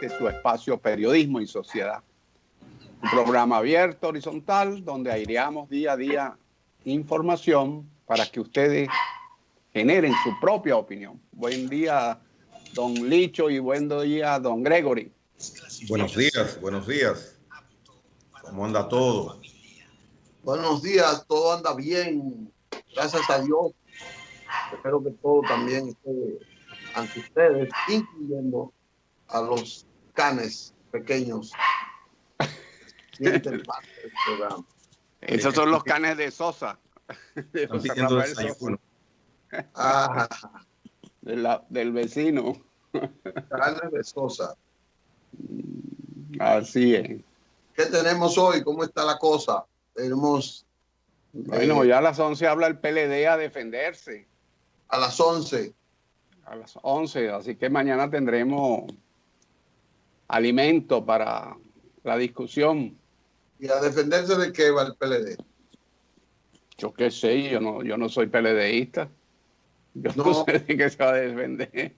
este su espacio Periodismo y Sociedad. Un programa abierto, horizontal, donde aireamos día a día información para que ustedes generen su propia opinión. Buen día, don Licho, y buen día, don Gregory. Buenos días, buenos días. ¿Cómo anda todo? Buenos días, todo anda bien, gracias a Dios. Espero que todo también esté ante ustedes, incluyendo a los canes pequeños. Sienten parte del programa. Esos son los canes de Sosa. De Están José pidiendo Rafael desayuno. Ah, del vecino. canes de Sosa. Así es. ¿Qué tenemos hoy? ¿Cómo está la cosa? Tenemos Bueno, ya a las 11 habla el PLD a defenderse. a las 11. A las 11, así que mañana tendremos alimento para la discusión. ¿Y a defenderse de qué va el PLD? Yo qué sé, yo no soy PLDista. Yo no No. sé de qué se va a defender.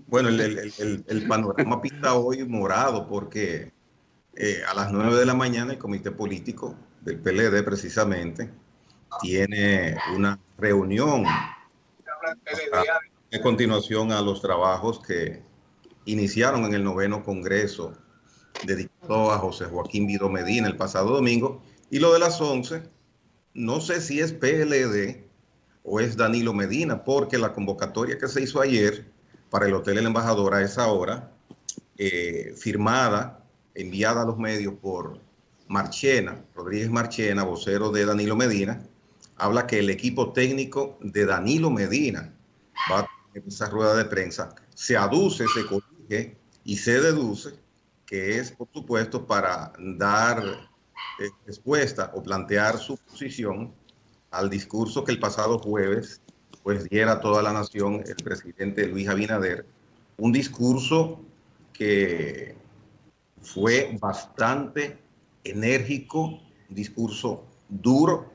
Bueno, el panorama pinta hoy morado porque a las 9 de la mañana el comité político del PLD precisamente tiene una reunión en continuación a los trabajos que iniciaron en el 9º Congreso dedicado a José Joaquín Vido Medina el pasado domingo. Y lo de las 11, no sé si es PLD o es Danilo Medina, porque la convocatoria que se hizo ayer para el Hotel El Embajador a esa hora, firmada, enviada a los medios por Marchena, Rodríguez Marchena, vocero de Danilo Medina, habla que el equipo técnico de Danilo Medina va a tener esa rueda de prensa. Se aduce, se corrige y se deduce que es, por supuesto, para dar respuesta o plantear su posición al discurso que el pasado jueves pues diera a toda la nación el presidente Luis Abinader, un discurso que fue bastante enérgico, un discurso duro,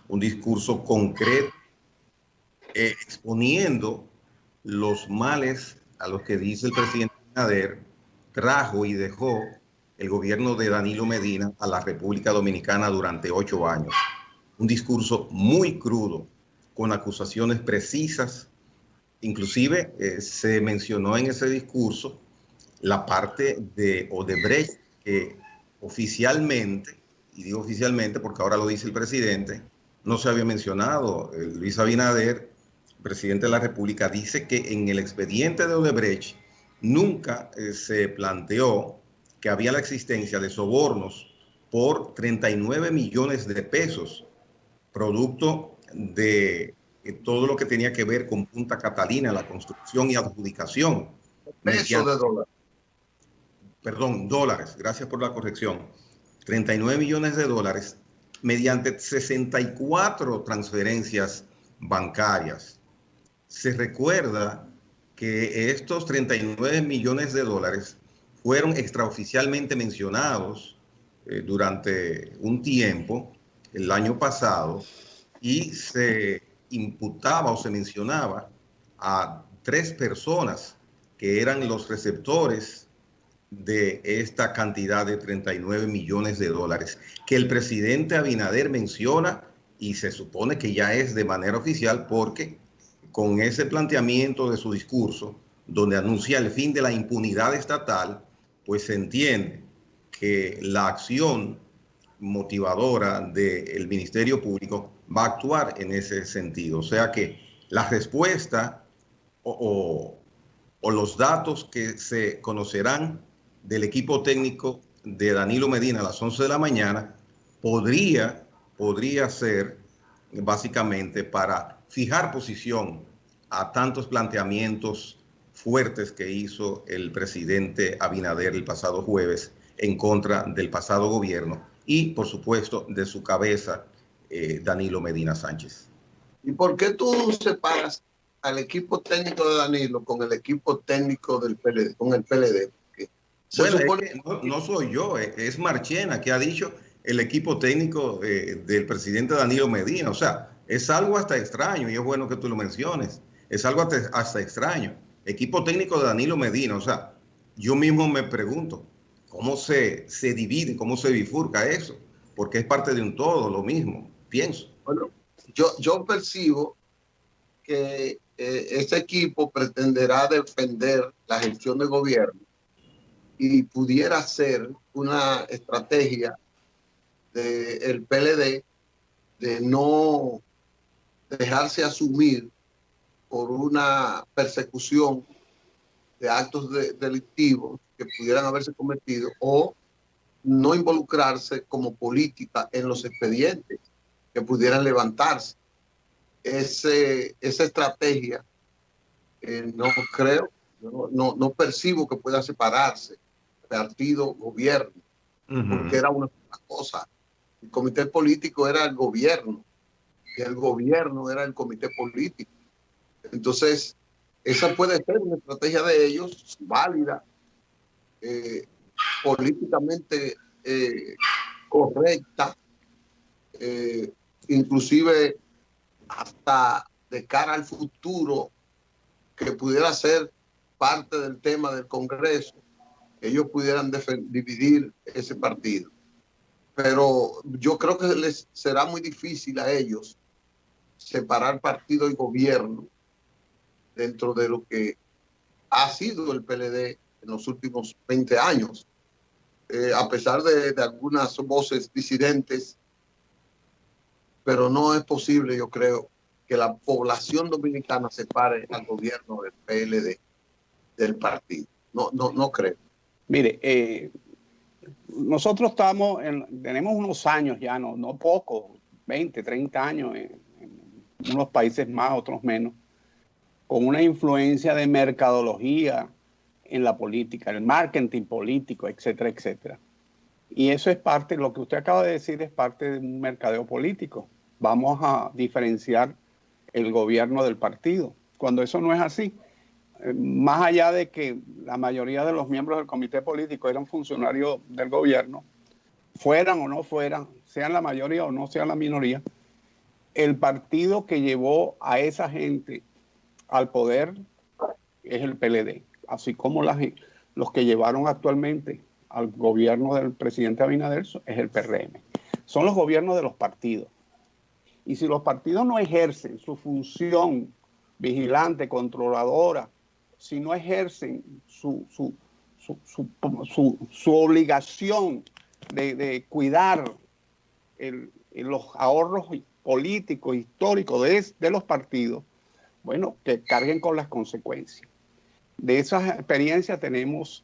un discurso concreto, exponiendo los males a los que dice el presidente Abinader trajo y dejó el gobierno de Danilo Medina a la República Dominicana durante 8 años. Un discurso muy crudo, con acusaciones precisas. Inclusive se mencionó en ese discurso la parte de Odebrecht, que oficialmente, y digo oficialmente porque ahora lo dice el presidente, no se había mencionado. Luis Abinader, presidente de la República, dice que en el expediente de Odebrecht nunca se planteó que había la existencia de sobornos por 39 millones de pesos, producto de todo lo que tenía que ver con Punta Catalina, la construcción y adjudicación. Pesos de dólares. Perdón, dólares, gracias por la corrección. 39 millones de dólares mediante 64 transferencias bancarias. Se recuerda que estos 39 millones de dólares fueron extraoficialmente mencionados durante un tiempo, el año pasado, y se imputaba o se mencionaba a 3 personas que eran los receptores de esta cantidad de 39 millones de dólares que el presidente Abinader menciona, y se supone que ya es de manera oficial porque con ese planteamiento de su discurso donde anuncia el fin de la impunidad estatal, pues se entiende que la acción motivadora del Ministerio Público va a actuar en ese sentido. O sea que la respuesta o los datos que se conocerán del equipo técnico de Danilo Medina a las 11 de la mañana podría ser básicamente para fijar posición a tantos planteamientos fuertes que hizo el presidente Abinader el pasado jueves en contra del pasado gobierno y, por supuesto, de su cabeza, Danilo Medina Sánchez. ¿Y por qué tú separas al equipo técnico de Danilo con el equipo técnico del PLD, con el PLD? Bueno, supone... es que no soy yo, es Marchena que ha dicho el equipo técnico del presidente Danilo Medina. O sea, es algo hasta extraño, y es bueno que tú lo menciones. Es algo hasta extraño. Equipo técnico de Danilo Medina. O sea, yo mismo me pregunto, ¿cómo se divide, cómo se bifurca eso? Porque es parte de un todo, lo mismo, pienso. Bueno, yo percibo que ese equipo pretenderá defender la gestión de gobierno y pudiera ser una estrategia del PLD de no dejarse asumir por una persecución de actos delictivos que pudieran haberse cometido o no involucrarse como política en los expedientes que pudieran levantarse. Esa estrategia no creo, no percibo que pueda separarse partido-gobierno, porque era una cosa. El comité político era el gobierno y el gobierno era el comité político. Entonces, esa puede ser una estrategia de ellos válida, políticamente correcta, inclusive hasta de cara al futuro, que pudiera ser parte del tema del Congreso, ellos pudieran dividir ese partido. Pero yo creo que les será muy difícil a ellos separar partido y gobierno dentro de lo que ha sido el PLD en los últimos 20 años. A pesar de algunas voces disidentes, pero no es posible, yo creo, que la población dominicana separe al gobierno del PLD del partido. No creo. Mire, nosotros tenemos unos años ya, no pocos, 20, 30 años, en unos países más, otros menos, con una influencia de mercadología en la política, el marketing político, etcétera, etcétera. Y eso es parte, lo que usted acaba de decir es parte de un mercadeo político. Vamos a diferenciar el gobierno del partido, cuando eso no es así. Más allá de que la mayoría de los miembros del comité político eran funcionarios del gobierno, fueran o no fueran, sean la mayoría o no sean la minoría, el partido que llevó a esa gente al poder es el PLD, así como los que llevaron actualmente al gobierno del presidente Abinader es el PRM. Son los gobiernos de los partidos. Y si los partidos no ejercen su función vigilante, controladora, si no ejercen su obligación de cuidar los ahorros políticos, históricos de los partidos, bueno, que carguen con las consecuencias. De esas experiencias tenemos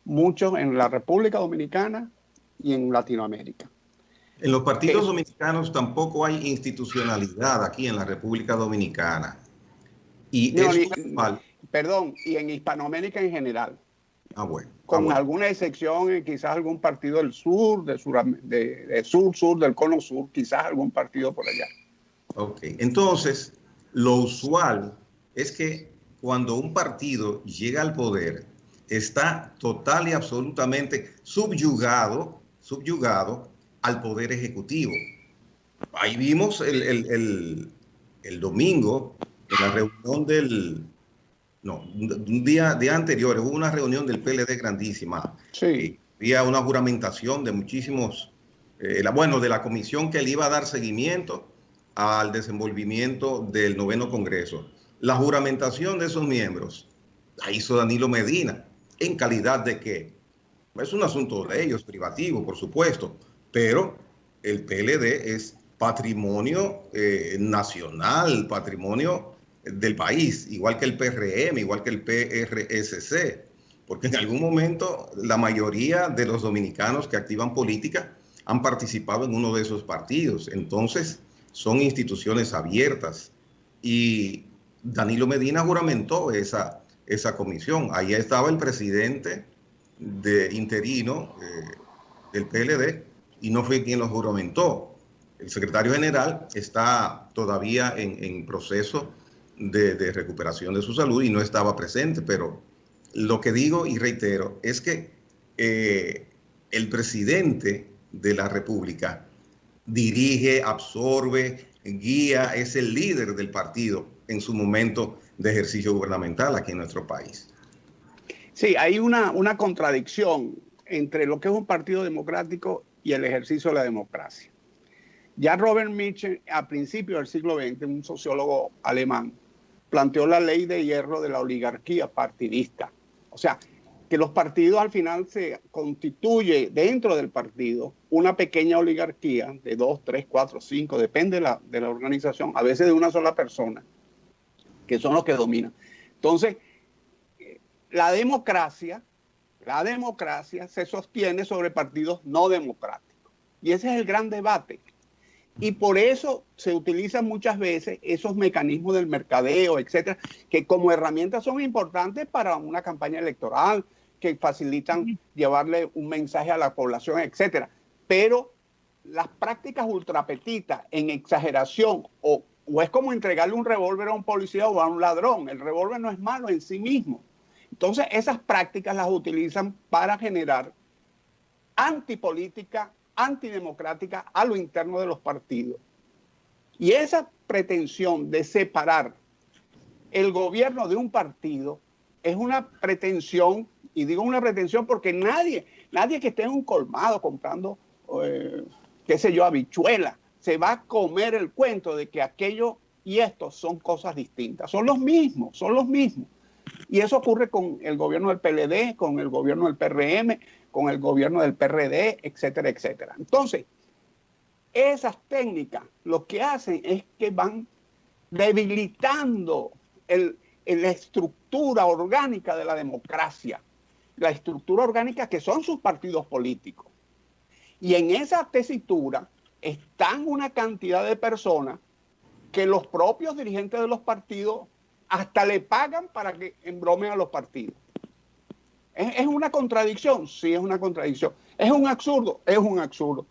muchos en la República Dominicana y en Latinoamérica. En los partidos dominicanos tampoco hay institucionalidad aquí en la República Dominicana. Y no, es normal. Perdón, y en Hispanoamérica en general. Bueno. Con alguna excepción, quizás algún partido del sur, sur, del cono sur, quizás algún partido por allá. Ok, entonces, lo usual es que cuando un partido llega al poder, está total y absolutamente subyugado al poder ejecutivo. Ahí vimos el domingo, en la reunión un día anterior, hubo una reunión del PLD grandísima. Sí. Había una juramentación de muchísimos, de la comisión que le iba a dar seguimiento al desenvolvimiento del 9º Congreso. La juramentación de esos miembros la hizo Danilo Medina. ¿En calidad de qué? Es un asunto de ellos, privativo, por supuesto, pero el PLD es patrimonio nacional, patrimonio del país, igual que el PRM, igual que el PRSC, porque en algún momento la mayoría de los dominicanos que activan política han participado en uno de esos partidos. Entonces, son instituciones abiertas y Danilo Medina juramentó esa comisión. Ahí estaba el presidente interino del PLD y no fue quien lo juramentó. El secretario general está todavía en proceso de recuperación de su salud y no estaba presente, pero lo que digo y reitero es que el presidente de la República dirige, absorbe, guía, es el líder del partido en su momento de ejercicio gubernamental aquí en nuestro país. Sí, hay una contradicción entre lo que es un partido democrático y el ejercicio de la democracia. Ya Robert Mitchell, a principios del siglo XX, un sociólogo alemán, planteó la ley de hierro de la oligarquía partidista. O sea, que los partidos al final se constituye dentro del partido una pequeña oligarquía de 2, 3, 4, 5, depende de la organización, a veces de una sola persona, que son los que dominan. Entonces, la democracia se sostiene sobre partidos no democráticos. Y ese es el gran debate. Y por eso se utilizan muchas veces esos mecanismos del mercadeo, etcétera, que como herramientas son importantes para una campaña electoral, que facilitan llevarle un mensaje a la población, etcétera. Pero las prácticas ultrapetitas en exageración o es como entregarle un revólver a un policía o a un ladrón. El revólver no es malo en sí mismo. Entonces, esas prácticas las utilizan para generar antipolítica, antidemocrática a lo interno de los partidos. Y esa pretensión de separar el gobierno de un partido es una pretensión, y digo una pretensión porque nadie que esté en un colmado comprando, qué sé yo, habichuela, se va a comer el cuento de que aquello y esto son cosas distintas. Son los mismos. Y eso ocurre con el gobierno del PLD, con el gobierno del PRM, con el gobierno del PRD, etcétera, etcétera. Entonces, esas técnicas lo que hacen es que van debilitando la estructura orgánica de la democracia, la estructura orgánica que son sus partidos políticos. Y en esa tesitura están una cantidad de personas que los propios dirigentes de los partidos hasta le pagan para que embromen a los partidos. ¿Es una contradicción? Sí, es una contradicción. ¿Es un absurdo? Es un absurdo.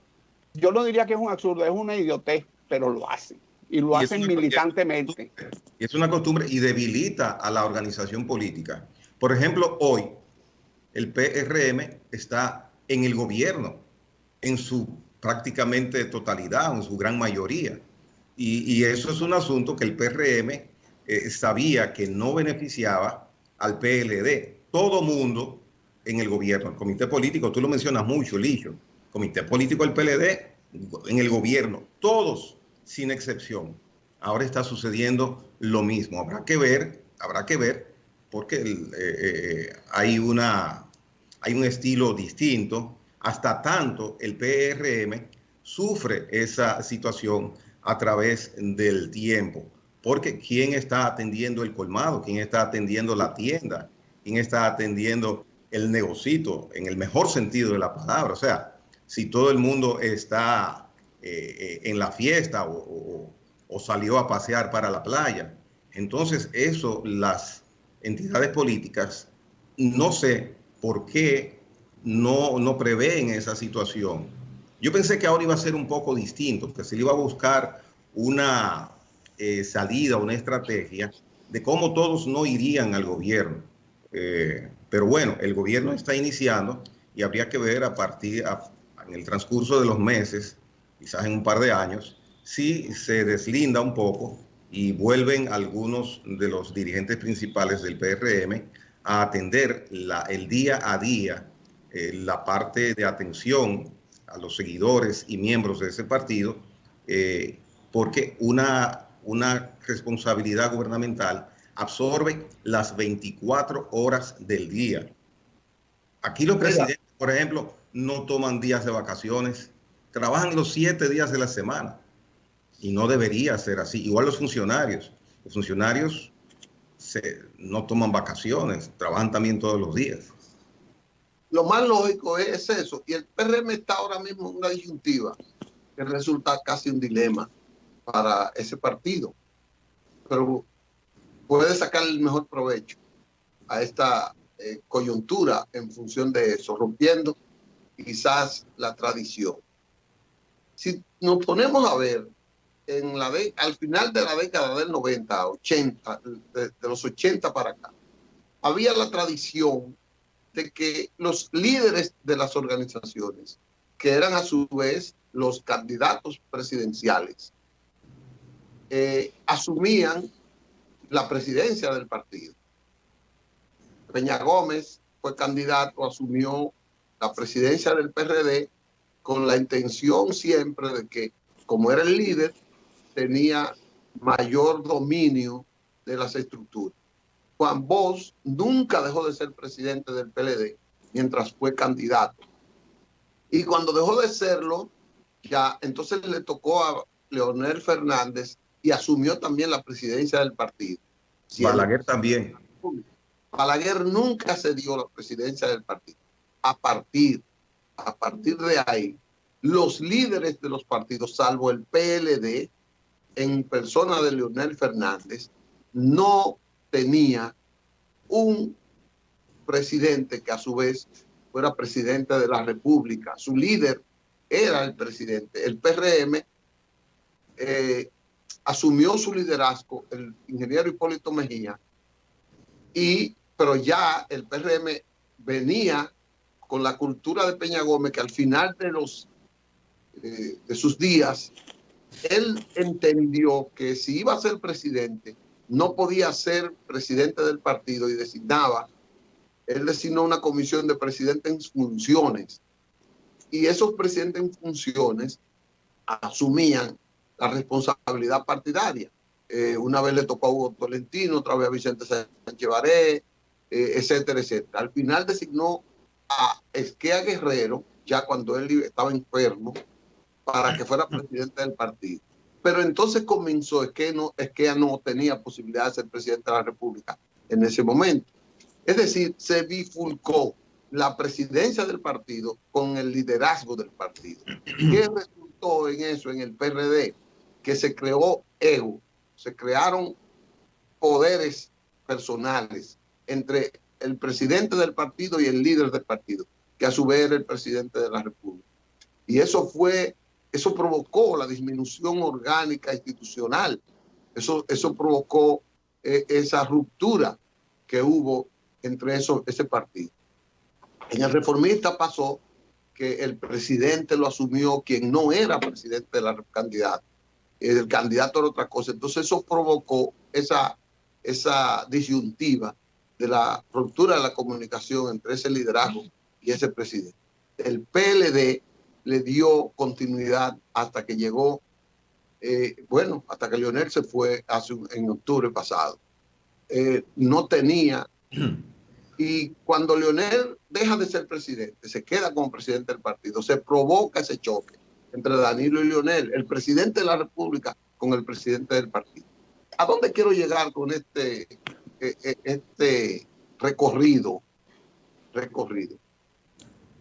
Yo no diría que es un absurdo, es una idiotez, pero lo hacen. Y lo hacen militantemente. Es una costumbre y debilita a la organización política. Por ejemplo, hoy el PRM está en el gobierno, en su prácticamente totalidad, en su gran mayoría. Y eso es un asunto que el PRM sabía que no beneficiaba al PLD. Todo mundo en el gobierno, el comité político, tú lo mencionas mucho, Licho, comité político del PLD, en el gobierno, todos sin excepción. Ahora está sucediendo lo mismo. Habrá que ver, porque hay un estilo distinto. Hasta tanto el PRM sufre esa situación a través del tiempo. Porque ¿quién está atendiendo el colmado? ¿Quién está atendiendo la tienda? ¿Quién está atendiendo el negocito en el mejor sentido de la palabra? O sea, si todo el mundo está en la fiesta o salió a pasear para la playa. Entonces eso las entidades políticas no sé por qué no prevén esa situación. Yo pensé que ahora iba a ser un poco distinto, que se le iba a buscar una salida, una estrategia de cómo todos no irían al gobierno. Pero bueno, el gobierno está iniciando y habría que ver en el transcurso de los meses, quizás en un par de años, si se deslinda un poco y vuelven algunos de los dirigentes principales del PRM a atender el día a día, la parte de atención a los seguidores y miembros de ese partido, porque una responsabilidad gubernamental absorbe las 24 horas del día. Aquí los presidentes, por ejemplo, no toman días de vacaciones, trabajan los 7 días de la semana y no debería ser así. Igual los funcionarios no toman vacaciones, trabajan también todos los días. Lo más lógico es eso. Y el PRM está ahora mismo en una disyuntiva que resulta casi un dilema para ese partido. Pero puede sacar el mejor provecho a esta coyuntura en función de eso, rompiendo quizás la tradición. Si nos ponemos a ver, al final de la década del 90, 80, de los 80 para acá, había la tradición de que los líderes de las organizaciones, que eran a su vez los candidatos presidenciales, asumían la presidencia del partido. Peña Gómez fue candidato, asumió la presidencia del PRD con la intención siempre de que, como era el líder, tenía mayor dominio de las estructuras. Juan Bosch nunca dejó de ser presidente del PLD mientras fue candidato. Y cuando dejó de serlo, ya entonces le tocó a Leonel Fernández y asumió también la presidencia del partido. Balaguer también. Balaguer nunca cedió la presidencia del partido. A partir de ahí, los líderes de los partidos, salvo el PLD, en persona de Leonel Fernández, no tenía un presidente que a su vez fuera presidente de la República. Su líder era el presidente. El PRM asumió su liderazgo, el ingeniero Hipólito Mejía, pero ya el PRM venía con la cultura de Peña Gómez, que al final de sus días, él entendió que si iba a ser presidente, no podía ser presidente del partido y él designó una comisión de presidentes en funciones. Y esos presidentes en funciones asumían la responsabilidad partidaria. Una vez le tocó a Hugo Tolentino, otra vez a Vicente Sánchez Baré, etcétera, etcétera. Al final designó a Esquea Guerrero, ya cuando él estaba enfermo, para que fuera presidente del partido. Pero entonces comenzó, Esquea no tenía posibilidad de ser presidente de la República en ese momento. Es decir, se bifurcó la presidencia del partido con el liderazgo del partido. ¿Qué resultó en eso, en el PRD? Que se creó ego, se crearon poderes personales entre el presidente del partido y el líder del partido, que a su vez era el presidente de la República. Y eso provocó la disminución orgánica institucional. Eso provocó esa ruptura que hubo entre ese partido. En el Reformista pasó que el presidente lo asumió quien no era presidente de la candidata. El candidato era otra cosa. Entonces eso provocó esa disyuntiva de la ruptura de la comunicación entre ese liderazgo y ese presidente. El PLD le dio continuidad hasta que llegó, hasta que Leonel se fue en octubre pasado. No tenía, y cuando Leonel deja de ser presidente, se queda como presidente del partido, se provoca ese choque entre Danilo y Leonel, el presidente de la República con el presidente del partido. ¿A dónde quiero llegar con este recorrido?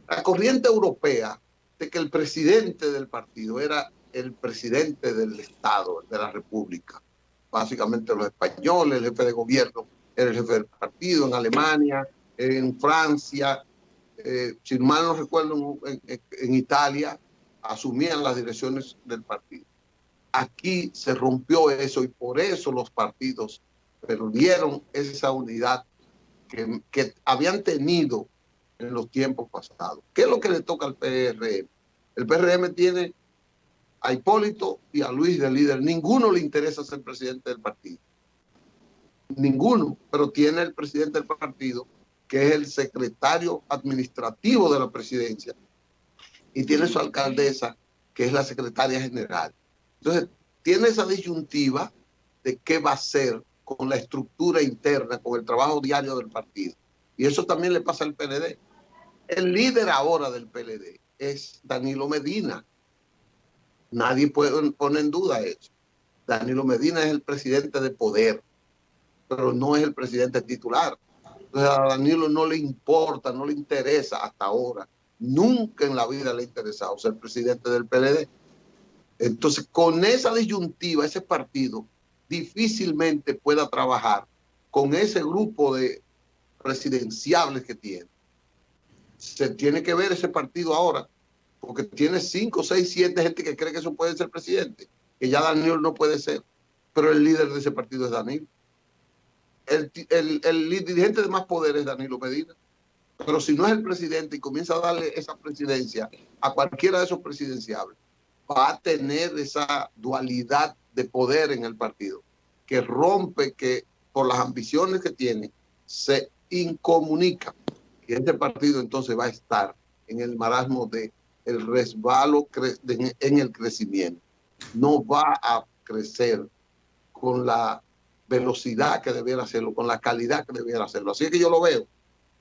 La corriente europea de que el presidente del partido era el presidente del Estado, de la República. Básicamente los españoles, el jefe de gobierno era el jefe del partido, en Alemania, en Francia, si mal no recuerdo, en Italia, asumían las direcciones del partido. Aquí se rompió eso y por eso los partidos perdieron esa unidad que habían tenido en los tiempos pasados. ¿Qué es lo que le toca al PRM? El PRM tiene a Hipólito y a Luis de líder. Ninguno le interesa ser presidente del partido. Ninguno, pero tiene el presidente del partido, que es el secretario administrativo de la presidencia, y tiene su alcaldesa, que es la secretaria general. Entonces, tiene esa disyuntiva de qué va a hacer con la estructura interna, con el trabajo diario del partido. Y eso también le pasa al PLD. El líder ahora del PLD es Danilo Medina. Nadie pone en duda eso. Danilo Medina es el presidente de poder, pero no es el presidente titular. Entonces a Danilo no le importa, no le interesa hasta ahora. Nunca en la vida le ha interesado ser presidente del PLD. Entonces, con esa disyuntiva, ese partido difícilmente pueda trabajar con ese grupo de presidenciables que tiene. Se tiene que ver ese partido ahora, porque tiene 5, 6, 7 gente que cree que eso puede ser presidente, que ya Danilo no puede ser, pero el líder de ese partido es Danilo. El dirigente de más poder es Danilo Medina, pero si no es el presidente y comienza a darle esa presidencia a cualquiera de esos presidenciables, va a tener esa dualidad de poder en el partido, que rompe, que por las ambiciones que tiene, se incomunica. Y este partido entonces va a estar en el marasmo de el resbalo en el crecimiento. No va a crecer con la velocidad que debiera hacerlo, con la calidad que debiera hacerlo. Así es que yo lo veo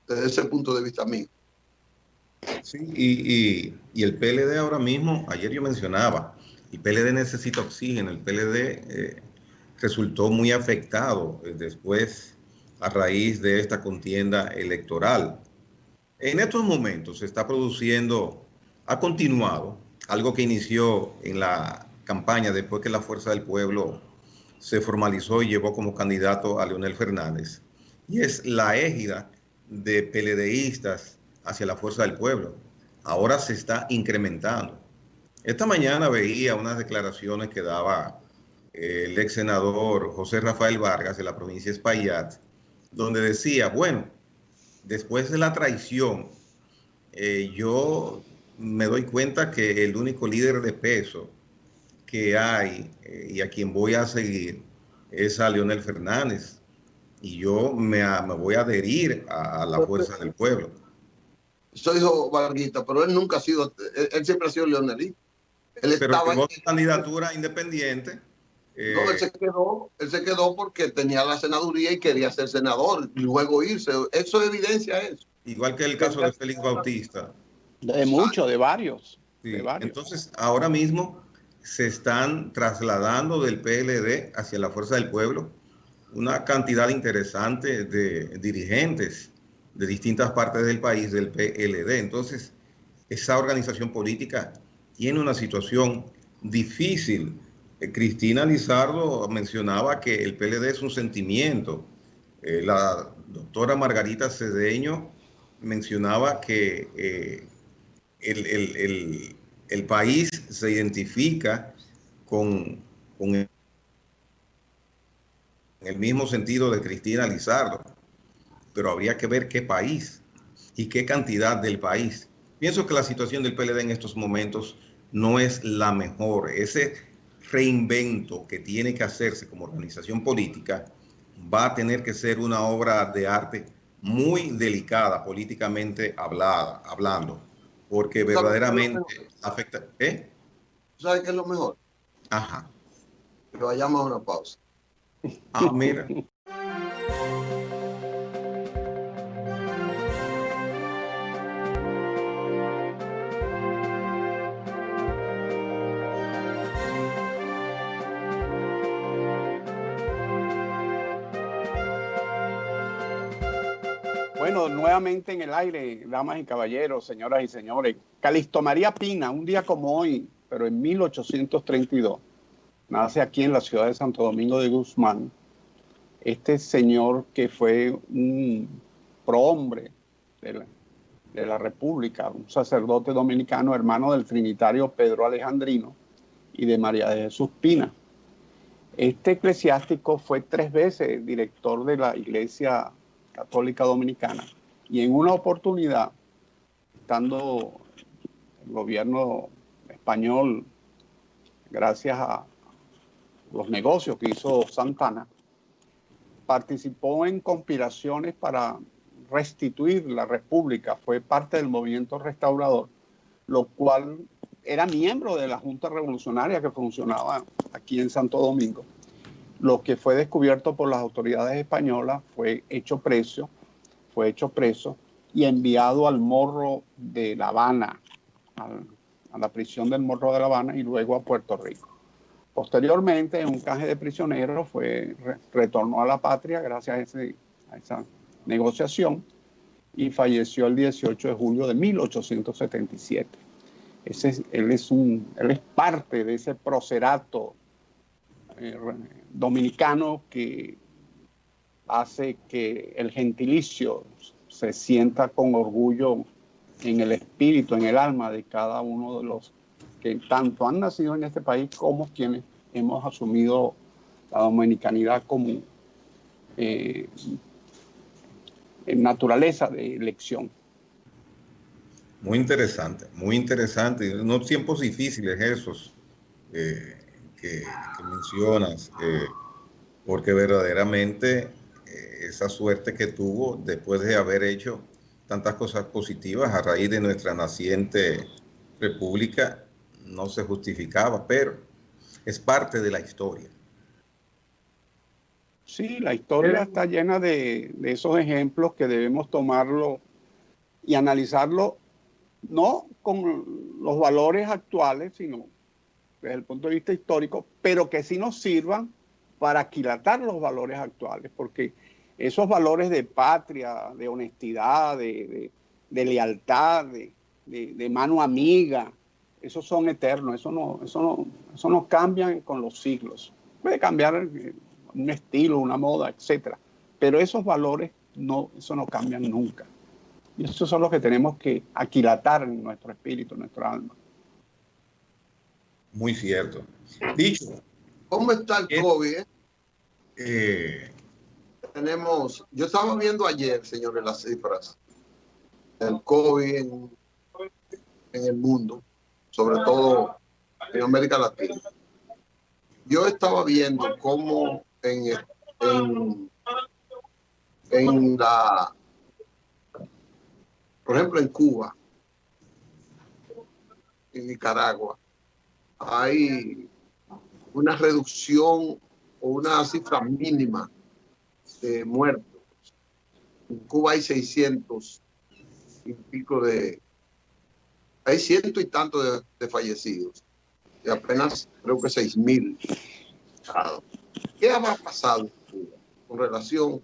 desde ese punto de vista mío. Sí, y el PLD ahora mismo, ayer yo mencionaba, el PLD necesita oxígeno, el PLD resultó muy afectado después a raíz de esta contienda electoral. En estos momentos se está produciendo, ha continuado algo que inició en la campaña después que la Fuerza del Pueblo se formalizó y llevó como candidato a Leonel Fernández, y es la égida de PLDistas hacia la Fuerza del Pueblo. Ahora se está incrementando. Esta mañana veía unas declaraciones que daba el ex senador José Rafael Vargas de la provincia de Espaillat, donde decía, bueno, después de la traición, yo me doy cuenta que el único líder de peso que hay y a quien voy a seguir es a Leonel Fernández. Y yo me voy a adherir a la fuerza del pueblo. Eso dijo Varguita, pero él nunca ha sido, él siempre ha sido leonelista. Él Pero estaba llevó su candidatura independiente. No, él se quedó porque tenía la senaduría y quería ser senador y luego irse. Eso evidencia eso. Igual que el caso de Félix Bautista. De muchos, de varios, de Sí. varios. Entonces, ahora mismo se están trasladando del PLD hacia la Fuerza del Pueblo una cantidad interesante de dirigentes de distintas partes del país del PLD. Entonces, esa organización política tiene una situación difícil. Cristina Lizardo mencionaba que el PLD es un sentimiento. La doctora Margarita Cedeño mencionaba que el país se identifica con, con el mismo sentido de Cristina Lizardo, pero habría que ver qué país y qué cantidad del país. Pienso que la situación del PLD en estos momentos no es la mejor. Ese reinvento que tiene que hacerse como organización política va a tener que ser una obra de arte muy delicada políticamente hablando, porque verdaderamente afecta. ¿Sabes qué es lo mejor? Ajá. Que vayamos a una pausa. Ah, mira. Bueno, nuevamente en el aire, damas y caballeros, señoras y señores. Calixto María Pina, un día como hoy, pero en 1832, nace aquí en la ciudad de Santo Domingo de Guzmán. Este señor que fue un prohombre de la República, un sacerdote dominicano, hermano del trinitario Pedro Alejandrino y de María de Jesús Pina. Este eclesiástico fue 3 veces director de la Iglesia Católica Dominicana, y en una oportunidad, estando el gobierno español, gracias a los negocios que hizo Santana, participó en conspiraciones para restituir la República, fue parte del movimiento restaurador, lo cual era miembro de la Junta Revolucionaria que funcionaba aquí en Santo Domingo. Lo que fue descubierto por las autoridades españolas fue hecho preso y enviado al Morro de La Habana, a la prisión del Morro de La Habana, y luego a Puerto Rico. Posteriormente, en un canje de prisioneros, retornó a la patria gracias a esa negociación, y falleció el 18 de julio de 1877. Él es parte de ese procerato dominicano que hace que el gentilicio se sienta con orgullo en el espíritu, en el alma de cada uno de los que tanto han nacido en este país como quienes hemos asumido la dominicanidad como en naturaleza de elección. Muy interesante, muy interesante. Unos tiempos difíciles esos que mencionas, porque verdaderamente esa suerte que tuvo después de haber hecho tantas cosas positivas a raíz de nuestra naciente república, no se justificaba, pero es parte de la historia. Sí, la historia está llena de esos ejemplos que debemos tomarlo y analizarlo no con los valores actuales, sino desde el punto de vista histórico, pero que sí nos sirvan para aquilatar los valores actuales, porque esos valores de patria, de honestidad, de lealtad, de mano amiga, esos son eternos, eso no cambia con los siglos. Puede cambiar un estilo, una moda, etcétera, pero esos valores eso no cambian nunca. Y esos son los que tenemos que aquilatar en nuestro espíritu, en nuestra alma. Muy cierto. Dicho. ¿Cómo está el COVID? Yo estaba viendo ayer, señores, las cifras del COVID en el mundo, sobre todo en América Latina. Yo estaba viendo cómo por ejemplo, en Cuba, en Nicaragua, hay una reducción o una cifra mínima de muertos. En Cuba hay 600 y pico hay ciento y tanto de fallecidos y apenas creo que 6,000. ¿Qué habrá pasado en Cuba con relación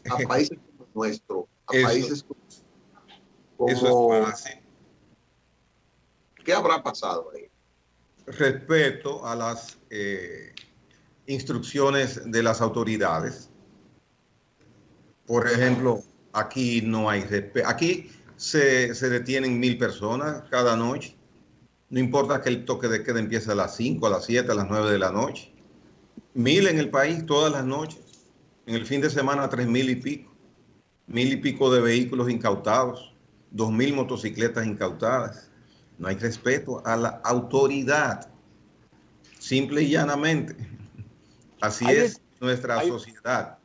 a países como el nuestro, a países como... Eso es fácil. ¿Qué habrá pasado ahí? Respeto a las instrucciones de las autoridades. Por ejemplo, aquí no hay respeto. Aquí se detienen 1,000 personas cada noche. No importa que el toque de queda empiece a las 5, a las 7, a las 9 de la noche. 1,000 en el país todas las noches. En el fin de semana 3,000 y pico. 1,000 y pico de vehículos incautados. 2,000 motocicletas incautadas. No hay respeto a la autoridad. Simple y llanamente. Así es nuestra sociedad.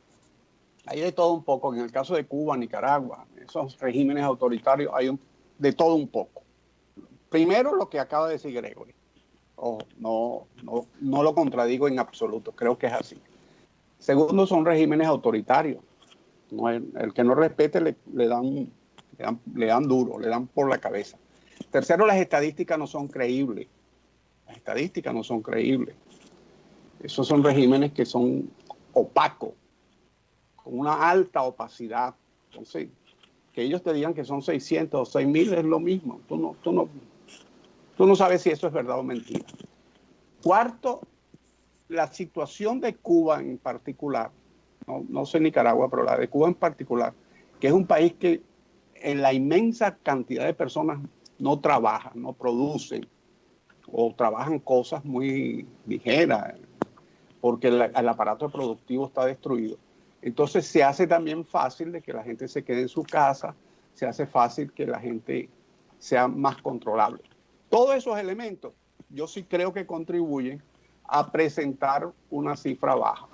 Hay de todo un poco. En el caso de Cuba, Nicaragua, esos regímenes autoritarios, hay de todo un poco. Primero, lo que acaba de decir Gregory. No lo contradigo en absoluto, creo que es así. Segundo, son regímenes autoritarios. El que no respete le dan duro, le dan por la cabeza. Tercero, las estadísticas no son creíbles. Las estadísticas no son creíbles. Esos son regímenes que son opacos, con una alta opacidad. Entonces, que ellos te digan que son 600 o 6,000 es lo mismo. Tú no sabes si eso es verdad o mentira. Cuarto, la situación de Cuba en particular, no sé Nicaragua, pero la de Cuba en particular, que es un país que en la inmensa cantidad de personas no trabajan, no producen, o trabajan cosas muy ligeras, porque el aparato productivo está destruido. Entonces se hace también fácil de que la gente se quede en su casa, se hace fácil que la gente sea más controlable. Todos esos elementos yo sí creo que contribuyen a presentar una cifra baja.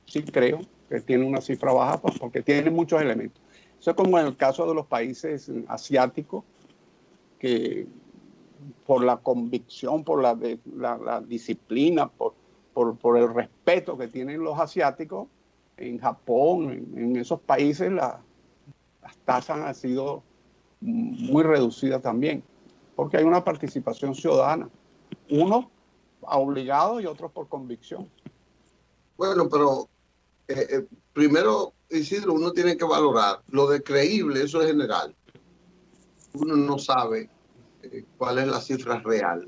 Sí creo que tiene una cifra baja porque tiene muchos elementos. Eso es como en el caso de los países asiáticos, que por la convicción, por la disciplina, por el respeto que tienen los asiáticos, en Japón, en esos países las tasas han sido muy reducidas también, porque hay una participación ciudadana, unos obligados y otros por convicción. Bueno, pero primero, Isidro, uno tiene que valorar lo de creíble, eso es general. Uno no sabe cuál es la cifra real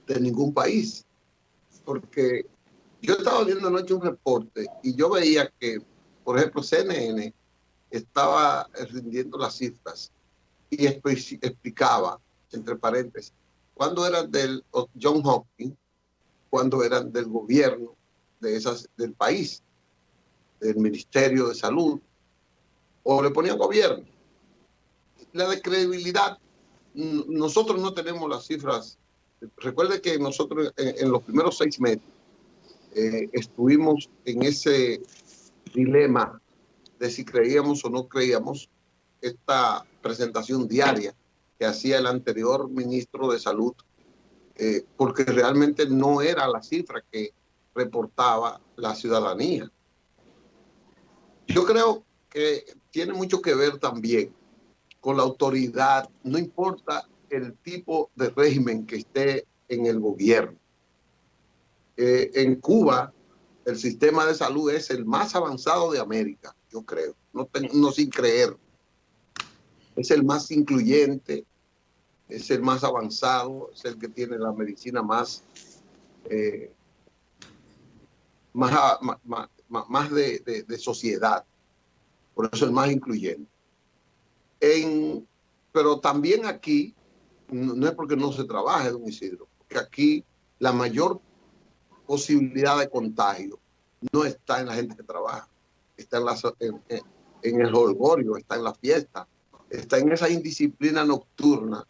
de ningún país, porque yo estaba viendo anoche un reporte y yo veía que, por ejemplo, CNN estaba rindiendo las cifras y explicaba, entre paréntesis, cuándo eran del John Hopkins, cuándo eran del gobierno del país, del Ministerio de Salud, o le ponían gobierno. La de credibilidad, nosotros no tenemos las cifras. Recuerde que nosotros en los primeros 6 meses estuvimos en ese dilema de si creíamos o no creíamos esta presentación diaria que hacía el anterior ministro de Salud, porque realmente no era la cifra que reportaba la ciudadanía. Yo creo que tiene mucho que ver también con la autoridad, no importa el tipo de régimen que esté en el gobierno. En Cuba, el sistema de salud es el más avanzado de América, yo creo, no sin creer. Es el más incluyente, es el más avanzado, es el que tiene la medicina más de sociedad, por eso el más incluyente. Pero también aquí, no es porque no se trabaje, don Isidro, porque aquí la mayor posibilidad de contagio no está en la gente que trabaja, está en el jolgorio, está en la fiesta, está en esa indisciplina nocturna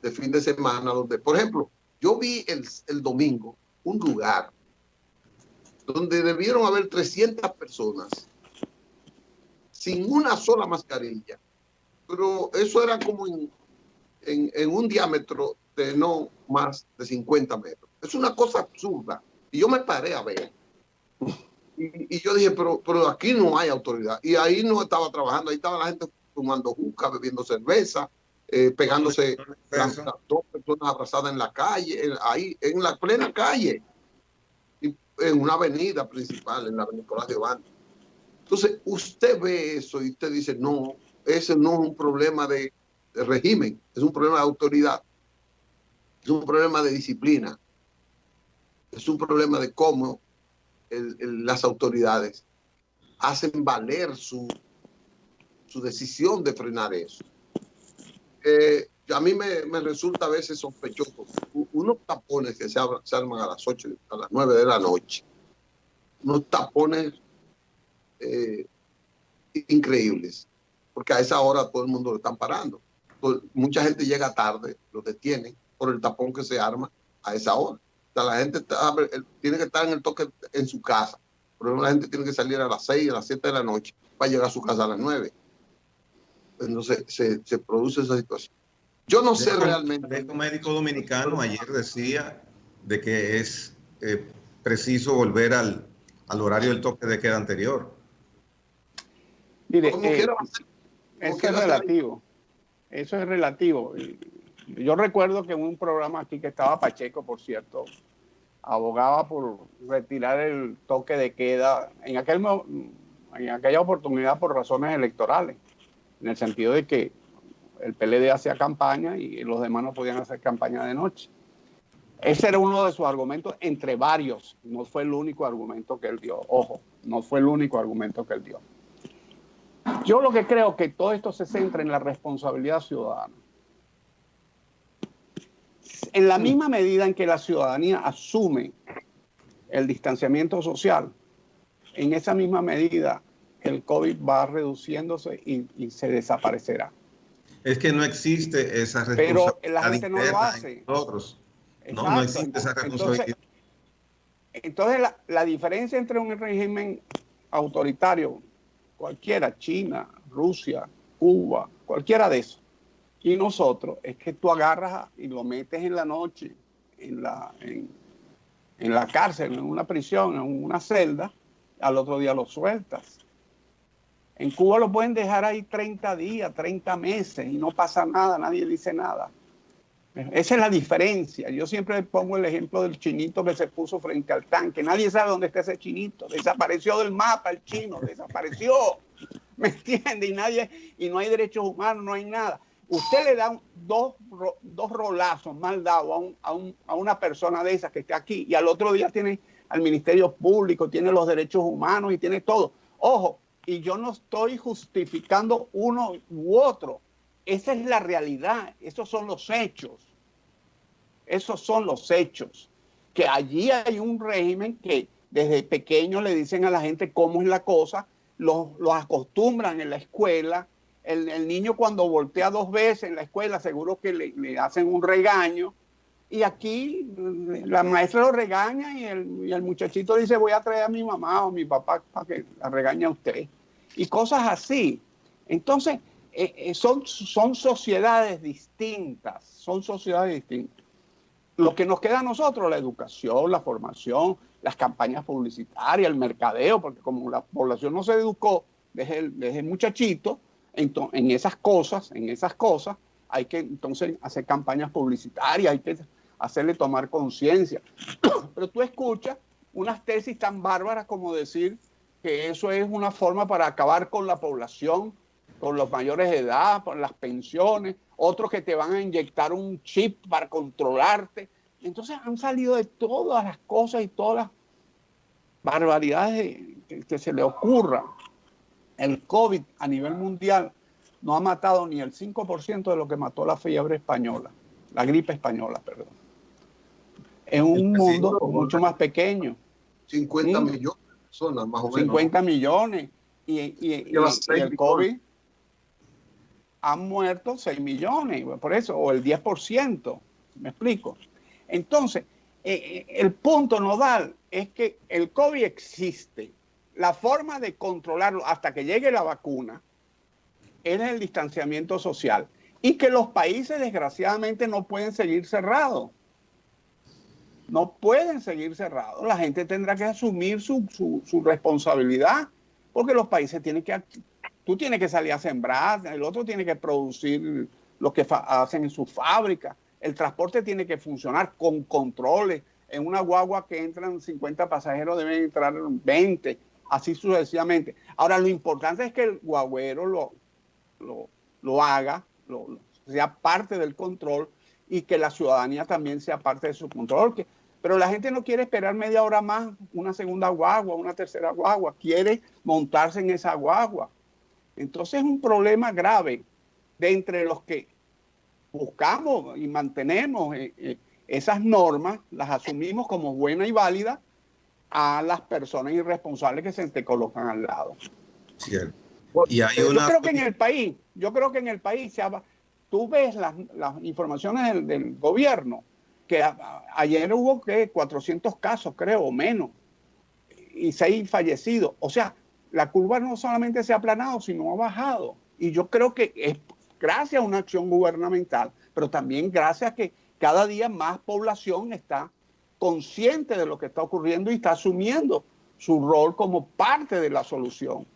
de fin de semana, donde, por ejemplo, yo vi el domingo un lugar donde debieron haber 300 personas sin una sola mascarilla, pero eso era como en un diámetro de no más de 50 metros. Es una cosa absurda. Y yo me paré a ver. Y yo dije, pero aquí no hay autoridad. Y ahí no estaba trabajando, ahí estaba la gente fumando juca, bebiendo cerveza, pegándose, dos personas abrazadas en la calle, ahí en la plena calle, y en una avenida principal, en la avenida Nicolás de Obando. Entonces, usted ve eso y usted dice, no, ese no es un problema de régimen, es un problema de autoridad, es un problema de disciplina, es un problema de cómo las autoridades hacen valer su decisión de frenar eso. A mí me resulta a veces sospechoso. Unos tapones que se arman a las 8, a las 9 de la noche, unos tapones increíbles, porque a esa hora todo el mundo lo están parando. Mucha gente llega tarde, lo detienen por el tapón que se arma a esa hora. O sea, la gente tiene que estar en el toque en su casa. Por ejemplo, la gente tiene que salir a las 6, a las 7 de la noche para llegar a su casa a las 9. Entonces se produce esa situación. Yo no sé realmente. El médico dominicano ayer decía de que es preciso volver al horario del toque de queda anterior. Mire, eso es relativo. Eso es relativo. Yo recuerdo que en un programa aquí que estaba Pacheco, por cierto, abogaba por retirar el toque de queda en aquella oportunidad por razones electorales, en el sentido de que el PLD hacía campaña y los demás no podían hacer campaña de noche. Ese era uno de sus argumentos, entre varios. No fue el único argumento que él dio. Ojo, no fue el único argumento que él dio. Yo lo que creo que todo esto se centra en la responsabilidad ciudadana. En la misma medida en que la ciudadanía asume el distanciamiento social, en esa misma medida el COVID va reduciéndose y se desaparecerá. Es que no existe esa responsabilidad. Pero la gente no lo hace. No existe esa responsabilidad. Entonces la diferencia entre un régimen autoritario, cualquiera, China, Rusia, Cuba, cualquiera de esos, y nosotros, es que tú agarras y lo metes en la noche, en la cárcel, en una prisión, en una celda, al otro día lo sueltas. En Cuba lo pueden dejar ahí 30 días, 30 meses y no pasa nada, nadie dice nada. Esa es la diferencia. Yo siempre pongo el ejemplo del chinito que se puso frente al tanque. Nadie sabe dónde está ese chinito. Desapareció del mapa el chino, desapareció. ¿Me entiende? Y no hay derechos humanos, no hay nada. Usted le da dos rolazos mal dados a una persona de esas que está aquí y al otro día tiene al Ministerio Público, tiene los derechos humanos y tiene todo. Ojo, y yo no estoy justificando uno u otro. Esa es la realidad. Esos son los hechos. Esos son los hechos. Que allí hay un régimen que desde pequeño le dicen a la gente cómo es la cosa, los acostumbran en la escuela. El niño cuando voltea 2 veces en la escuela seguro que le hacen un regaño. Y aquí la maestra lo regaña y el muchachito dice voy a traer a mi mamá o a mi papá para que la regañe a usted. Y cosas así. Entonces, son sociedades distintas, son sociedades distintas. Lo que nos queda a nosotros, la educación, la formación, las campañas publicitarias, el mercadeo, porque como la población no se educó desde muchachito, en esas cosas, hay que entonces hacer campañas publicitarias, hay que hacerle tomar conciencia. Pero tú escuchas unas tesis tan bárbaras como decir que eso es una forma para acabar con la población, con los mayores de edad, con las pensiones, otros que te van a inyectar un chip para controlarte. Entonces han salido de todas las cosas y todas las barbaridades que se le ocurran. El COVID a nivel mundial no ha matado ni el 5% de lo que mató la fiebre española, la gripe española, perdón. En un mundo mucho más pequeño. 50 millones de personas, más o menos. 50 millones. Y el COVID han muerto 6 millones, por eso, o el 10%. ¿Me explico? Entonces, el punto nodal es que el COVID existe. La forma de controlarlo hasta que llegue la vacuna es el distanciamiento social. Y que los países, desgraciadamente, no pueden seguir cerrados. No pueden seguir cerrados. La gente tendrá que asumir su responsabilidad, porque los países tienen que... Tú tienes que salir a sembrar, el otro tiene que producir lo que hacen en su fábrica. El transporte tiene que funcionar con controles. En una guagua que entran 50 pasajeros deben entrar 20, así sucesivamente. Ahora, lo importante es que el guagüero lo haga, sea parte del control y que la ciudadanía también sea parte de su control. Pero la gente no quiere esperar media hora más, una segunda guagua, una tercera guagua. Quiere montarse en esa guagua. Entonces es un problema grave de entre los que buscamos y mantenemos esas normas, las asumimos como buenas y válidas, a las personas irresponsables que se te colocan al lado. Cierto. Y hay una... Yo creo que en el país, tú ves las informaciones del gobierno, que ayer hubo 400 casos, creo, o menos, y 6 fallecidos. O sea, la curva no solamente se ha aplanado, sino ha bajado. Y yo creo que es gracias a una acción gubernamental, pero también gracias a que cada día más población está consciente de lo que está ocurriendo y está asumiendo su rol como parte de la solución.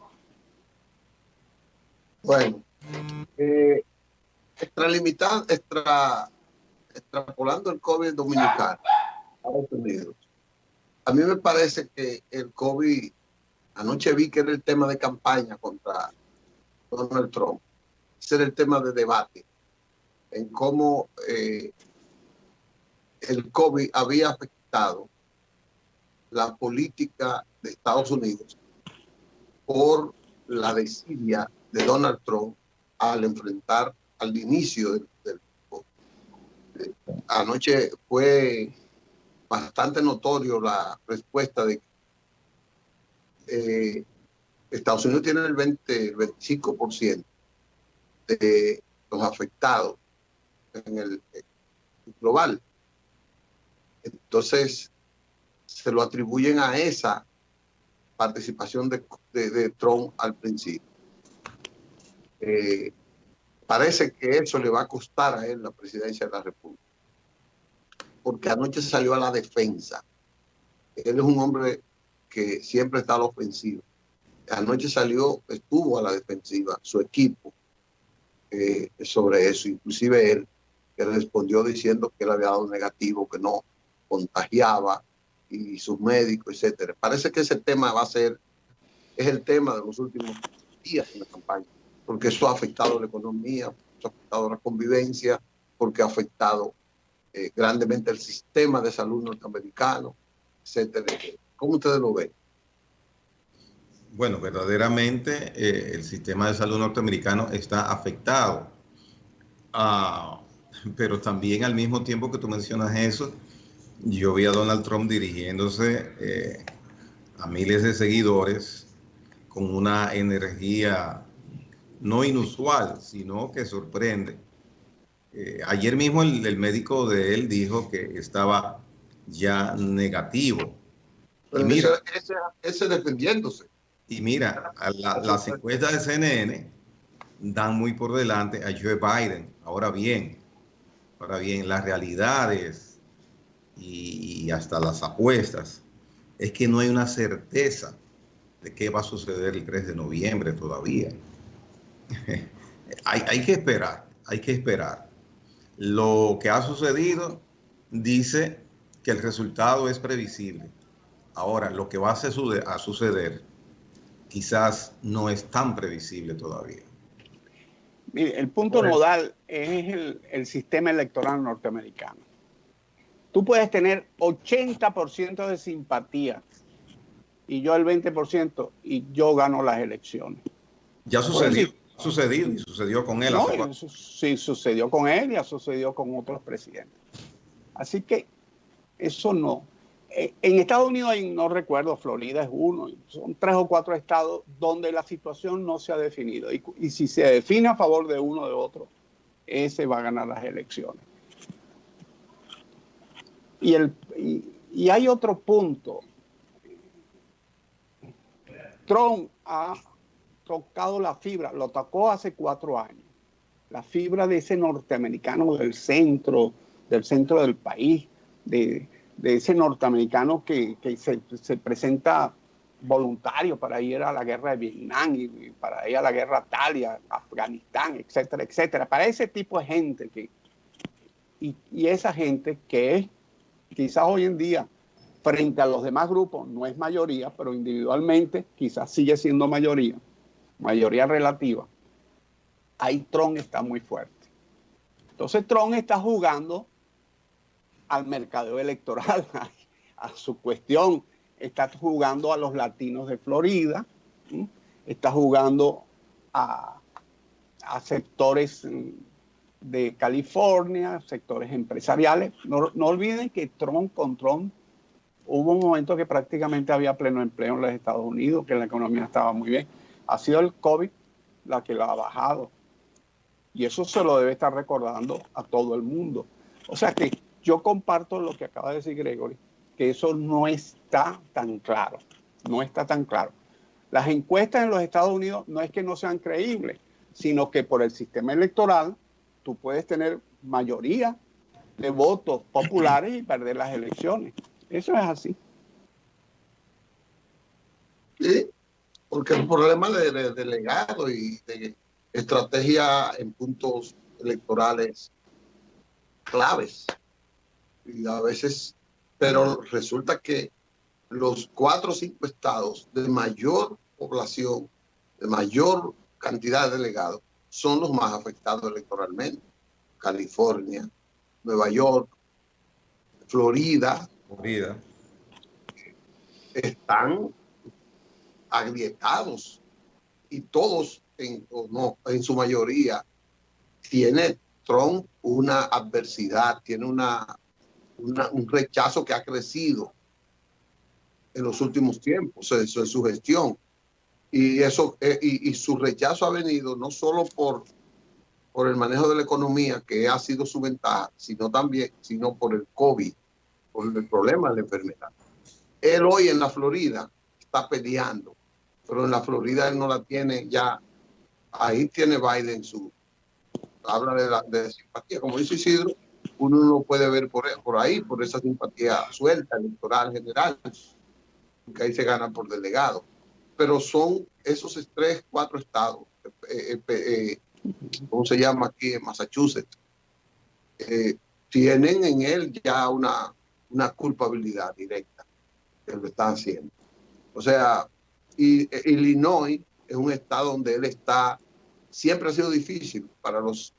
Bueno, extrapolando el COVID dominicano a Estados Unidos. A mí me parece que el COVID, anoche vi que era el tema de campaña contra Donald Trump. Ese era el tema de debate, en cómo el COVID había afectado la política de Estados Unidos por la desidia de Donald Trump al enfrentar al inicio del COVID. Anoche fue bastante notorio la respuesta de que Estados Unidos tiene el 25% de los afectados en el global. Entonces, se lo atribuyen a esa participación de Trump al principio. Parece que eso le va a costar a él la presidencia de la República, porque anoche salió a la defensa. Él es un hombre que siempre está a la ofensiva. Anoche estuvo a la defensiva, su equipo, sobre eso. Inclusive él, que respondió diciendo que él había dado negativo, que no contagiaba, y sus médicos, etcétera. Parece que ese tema es el tema de los últimos días en la campaña, porque eso ha afectado la economía, eso ha afectado la convivencia, porque ha afectado grandemente el sistema de salud norteamericano, etcétera. ¿Cómo ustedes lo ven? Bueno, verdaderamente el sistema de salud norteamericano está afectado, pero también al mismo tiempo que tú mencionas eso, yo vi a Donald Trump dirigiéndose a miles de seguidores con una energía no inusual, sino que sorprende. Ayer mismo el médico de él dijo que estaba ya negativo. Pero y mira, ese defendiéndose. Y mira, las encuestas de CNN dan muy por delante a Joe Biden. Ahora bien, las realidades y hasta las apuestas es que no hay una certeza de qué va a suceder el 3 de noviembre todavía. hay que esperar, hay que esperar. Lo que ha sucedido dice que el resultado es previsible. Ahora, lo que va a suceder quizás no es tan previsible todavía. Mire, el punto nodal es el sistema electoral norteamericano. Tú puedes tener 80% de simpatía y yo el 20% y yo gano las elecciones. Ya sucedió y sucedió con él. No, sí, sucedió con él y ha sucedido con otros presidentes. Así que eso no. En Estados Unidos, no recuerdo, Florida es uno, son 3 o 4 estados donde la situación no se ha definido. Y si se define a favor de uno o de otro, ese va a ganar las elecciones. Y hay otro punto. Trump ha tocado la fibra, lo tocó hace 4 años. La fibra de ese norteamericano del centro del país, de ese norteamericano que se presenta voluntario para ir a la guerra de Vietnam y para ir a la guerra tal y a Afganistán, etcétera, etcétera. Para ese tipo de gente y esa gente que es quizás hoy en día frente a los demás grupos no es mayoría, pero individualmente quizás sigue siendo mayoría relativa. Ahí Trump está muy fuerte. Entonces Trump está jugando al mercadeo electoral, a su cuestión, está jugando a los latinos de Florida, ¿sí? Está jugando a sectores de California, sectores empresariales. No olviden que con Trump hubo un momento que prácticamente había pleno empleo en los Estados Unidos, que la economía estaba muy bien. Ha sido el COVID la que lo ha bajado. Y eso se lo debe estar recordando a todo el mundo. O sea que yo comparto lo que acaba de decir Gregory, que eso no está tan claro. No está tan claro. Las encuestas en los Estados Unidos no es que no sean creíbles, sino que por el sistema electoral tú puedes tener mayoría de votos populares y perder las elecciones. Eso es así. Sí, porque el problema de delegado y de estrategia en puntos electorales claves. Y a veces, pero resulta que los 4 o 5 estados de mayor población, de mayor cantidad de delegados, son los más afectados electoralmente. California, Nueva York, Florida. Están agrietados y todos, en su mayoría, tiene Trump una adversidad, tiene un rechazo que ha crecido en los últimos tiempos, eso es su gestión. Y su rechazo ha venido no solo por el manejo de la economía, que ha sido su ventaja, sino por el COVID, por el problema de la enfermedad. Él hoy en la Florida está peleando, pero en la Florida él no la tiene ya. Ahí tiene Biden habla de simpatía, como dice Isidro, uno no lo puede ver por ahí, por esa simpatía suelta, electoral, general, que ahí se gana por delegado. Pero son esos 3, 4 estados, ¿cómo se llama aquí en Massachusetts? Tienen en él ya una culpabilidad directa que lo están haciendo. O sea, Illinois es un estado donde él está, siempre ha sido difícil para los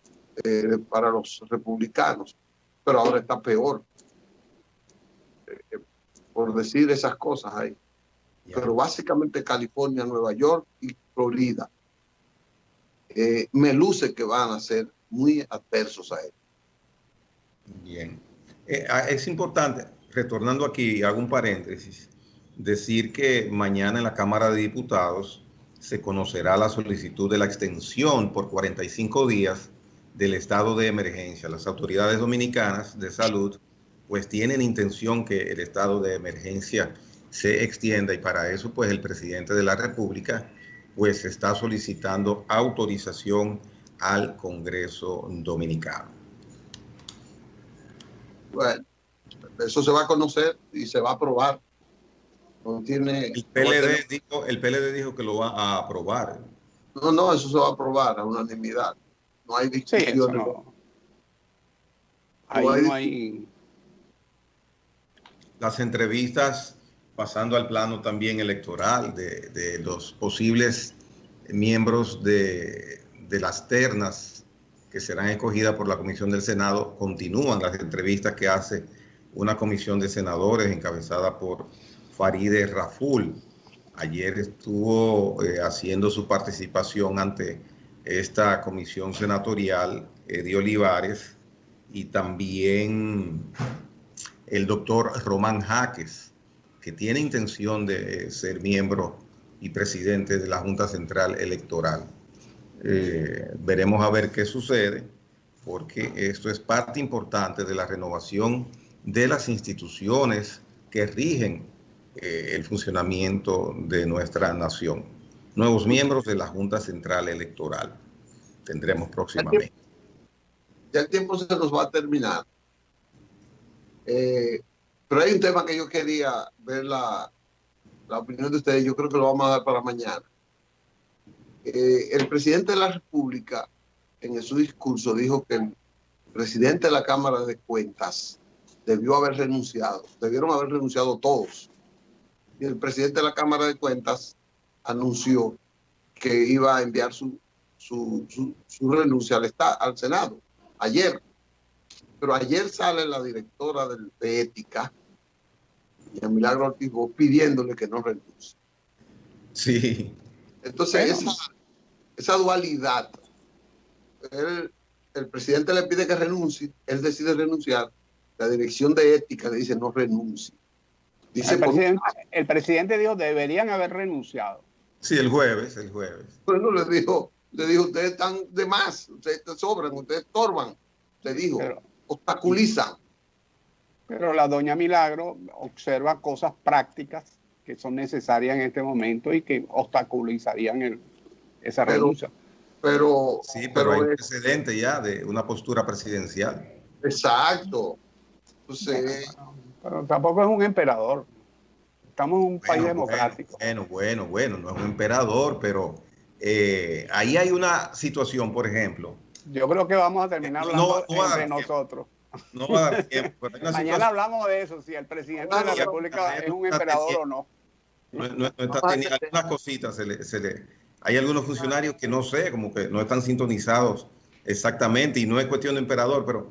republicanos, pero ahora está peor, por decir esas cosas ahí. Pero básicamente California, Nueva York y Florida me luce que van a ser muy adversos a él. Bien. Es importante, retornando aquí, hago un paréntesis, decir que mañana en la Cámara de Diputados se conocerá la solicitud de la extensión por 45 días del estado de emergencia. Las autoridades dominicanas de salud pues tienen intención que el estado de emergencia se extienda y para eso pues el presidente de la República pues está solicitando autorización al Congreso Dominicano. Bueno, eso se va a conocer y se va a aprobar. No tiene, El PLD dijo que lo va a aprobar. no, eso se va a aprobar a unanimidad. No hay Sí, discusión. eso no. Ahí no hay. Las entrevistas, pasando al plano también electoral de los posibles miembros de las ternas que serán escogidas por la Comisión del Senado, continúan las entrevistas que hace una comisión de senadores encabezada por Farideh Raful. Ayer estuvo haciendo su participación ante esta comisión senatorial, Eddie Olivares, y también el doctor Román Jaques, que tiene intención de ser miembro y presidente de la Junta Central Electoral. Veremos a ver qué sucede, porque esto es parte importante de la renovación de las instituciones que rigen el funcionamiento de nuestra nación. Nuevos miembros de la Junta Central Electoral tendremos próximamente. Ya el tiempo se nos va a terminar. Pero hay un tema que yo quería ver la opinión de ustedes. Yo creo que lo vamos a dar para mañana. El presidente de la República, en su discurso, dijo que el presidente de la Cámara de Cuentas debieron haber renunciado todos. Y el presidente de la Cámara de Cuentas anunció que iba a enviar su renuncia al Senado ayer. Pero ayer sale la directora de Ética, y Milagro Ortiz, pidiéndole que no renuncie. Sí. Entonces, esa dualidad, el presidente le pide que renuncie, él decide renunciar, la dirección de Ética le dice no renuncie. Dice, el presidente dijo deberían haber renunciado. Sí, el jueves. Bueno, le dijo, ustedes están de más, ustedes te sobran, ustedes estorban, le dijo, obstaculizan. Pero la doña Milagro observa cosas prácticas que son necesarias en este momento y que obstaculizarían esa renuncia. Pero hay un precedente ya de una postura presidencial. Exacto. Entonces, pero tampoco es un emperador. Estamos en un país democrático. Bueno, no es un emperador, pero ahí hay una situación, por ejemplo. Yo creo que vamos a terminar hablando entre nosotros. No va a dar tiempo. Mañana hablamos de eso, si el presidente de la República es un emperador o no. Algunas cositas hay algunos funcionarios que no sé, como que no están sintonizados exactamente, y no es cuestión de emperador, pero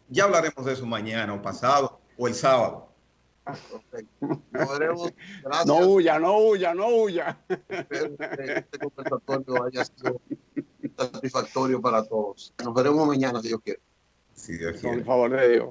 ya hablaremos de eso mañana o pasado o el sábado. No huya. Espero que este conversatorio haya sido satisfactorio para todos. Nos veremos mañana, si Dios quiere. Si Dios quiere. Por favor de Dios.